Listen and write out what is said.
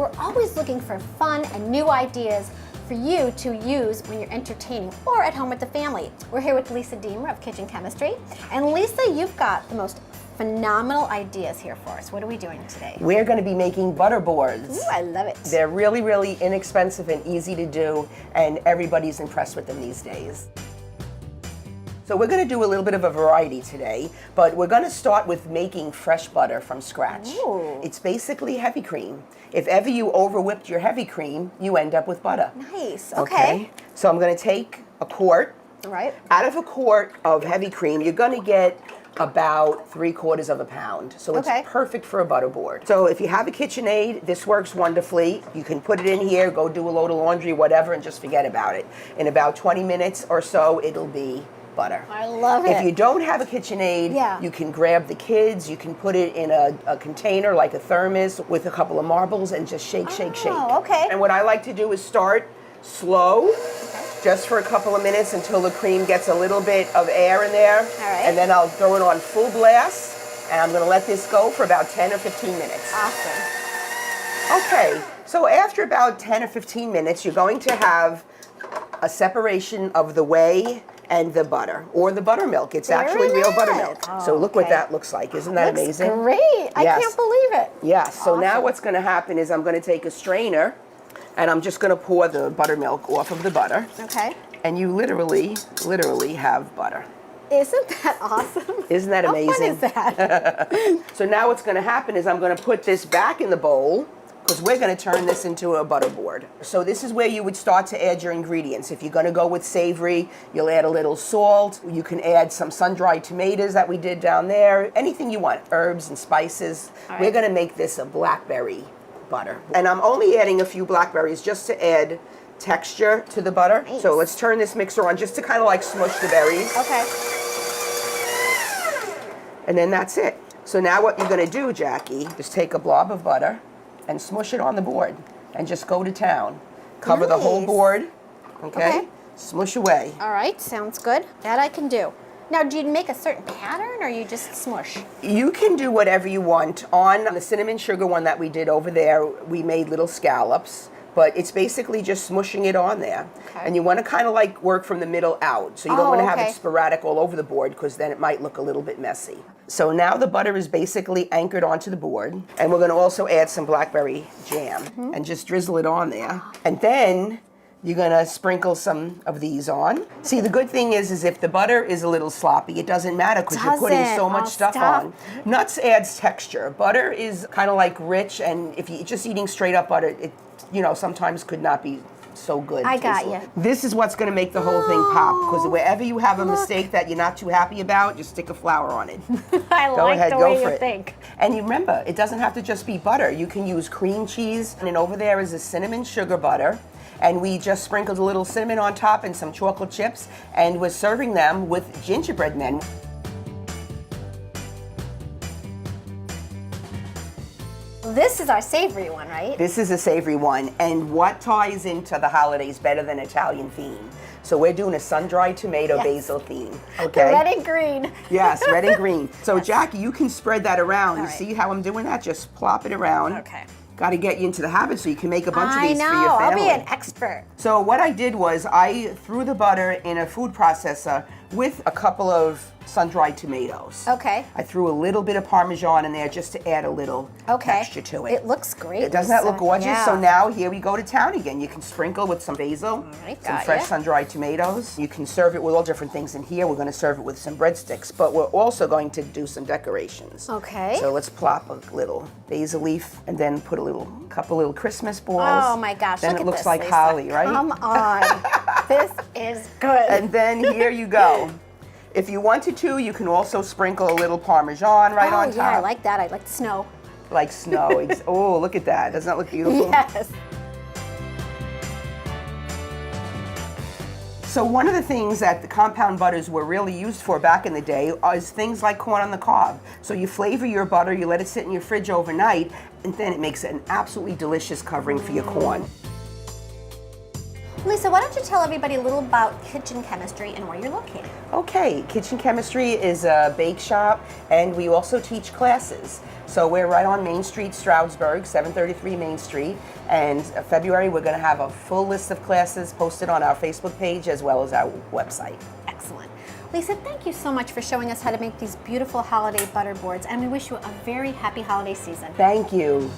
we're always looking for fun and new ideas for you to use when you're entertaining or at home with the family. We're here with Lisa Deemer of Kitchen Chemistry. And Lisa, you've got the most phenomenal ideas here for us. What are we doing today? We're going to be making butter boards. Ooh, I love it. They're really, really inexpensive and easy to do, and everybody's impressed with them these days. So we're going to do a little bit of a variety today, but we're going to start with making fresh butter from scratch. Ooh. It's basically heavy cream. If ever you over whipped your heavy cream, you end up with butter. Nice, okay. So I'm going to take a quart. Right. Out of a quart of heavy cream, you're going to get about 3/4 of a pound. So it's perfect for a butter board. So if you have a KitchenAid, this works wonderfully. You can put it in here, go do a load of laundry, whatever, and just forget about it. In about 20 minutes or so, it'll be butter. I love it. If you don't have a KitchenAid, you can grab the kids, you can put it in a container like a thermos with a couple of marbles and just shake, shake, shake. Oh, okay. And what I like to do is start slow, just for a couple of minutes until the cream gets a little bit of air in there. All right. And then I'll throw it on full blast, and I'm gonna let this go for about 10 or 15 minutes. Awesome. Okay, so after about 10 or 15 minutes, you're going to have a separation of the whey and the butter, or the buttermilk. It's actually real buttermilk. Oh, so look what that looks like. Isn't that amazing? Great. I can't believe it. Yes. So now Awesome. what's going to happen is I'm going to take a strainer, and I'm just going to pour the buttermilk off of the butter. Okay. And you literally have butter. Isn't that awesome? Isn't that amazing? How fun is that? So now what's going to happen is I'm going to put this back in the bowl, because we're going to turn this into a butter board. So this is where you would start to add your ingredients. If you're going to go with savory, you'll add a little salt. You can add some sun-dried tomatoes that we did down there. Anything you want, herbs and spices. We're going to make this a blackberry butter. And I'm only adding a few blackberries just to add texture to the butter. Nice. So let's turn this mixer on just to kind of like smush the berries. Okay. And then that's it. So now what you're going to do, Jackie, is take a blob of butter and smush it on the board and just go to town. Cover the whole board, okay? Smush away. All right, sounds good. That I can do. Now, do you make a certain pattern or you just smush? You can do whatever you want. On the cinnamon sugar one that we did over there, we made little scallops, but it's basically just smushing it on there. Okay. And you want to kind of like work from the middle out, so you don't want to have it sporadic all over the board, because then it might look a little bit messy. So now the butter is basically anchored onto the board, and we're going to also add some blackberry jam and just drizzle it on there. And then you're going to sprinkle some of these on. See, the good thing is if the butter is a little sloppy, it doesn't matter, because you're putting so much stuff on. Nuts adds texture. Butter is kind of like rich, and if you're just eating straight up butter, it sometimes could not be so good. I got you. This is what's going to make the whole thing pop, because wherever you have a mistake that you're not too happy about, just stick a flour on it. I Go like ahead, the go way for you it. think. And you remember, it doesn't have to just be butter. You can use cream cheese, and then over there is a cinnamon sugar butter. And we just sprinkled a little cinnamon on top and some chocolate chips, and we're serving them with gingerbread men. This is our savory one, right? This is a savory one, and what ties into the holidays better than Italian theme? So we're doing a sun-dried tomato basil theme, okay? The red and green. Yes, red and green. So Jackie, you can spread that around. You right. see how I'm doing that? Just plop it around. Okay. Got to get you into the habit so you can make a bunch of these for your I know, family. I'll be an expert. So what I did was I threw the butter in a food processor with a couple of sun-dried tomatoes. Okay. I threw a little bit of Parmesan in there just to add a little texture to it. It looks great. Doesn't that look gorgeous? Yeah. So now here we go to town again. You can sprinkle with some basil, right, some got fresh ya. sun-dried tomatoes. You can serve it with all different things in here. We're going to serve it with some breadsticks, but we're also going to do some decorations. Okay. So let's plop a little basil leaf and then put a couple little Christmas balls. Oh my gosh, Then look it at looks this, like Lisa. holly, right? Come on. This is good. And then here you go. If you wanted to, you can also sprinkle a little Parmesan right on top. Yeah, I like that. I like the snow. Like snow. Oh, look at that. Doesn't that look beautiful? Yes. So one of the things that the compound butters were really used for back in the day is things like corn on the cob. So you flavor your butter, you let it sit in your fridge overnight, and then it makes an absolutely delicious covering for your corn. Lisa, why don't you tell everybody a little about Kitchen Chemistry and where you're located? Okay, Kitchen Chemistry is a bake shop, and we also teach classes. So we're right on Main Street, Stroudsburg, 733 Main Street. And February, we're going to have a full list of classes posted on our Facebook page as well as our website. Excellent. Lisa, thank you so much for showing us how to make these beautiful holiday butter boards, and we wish you a very happy holiday season. Thank you.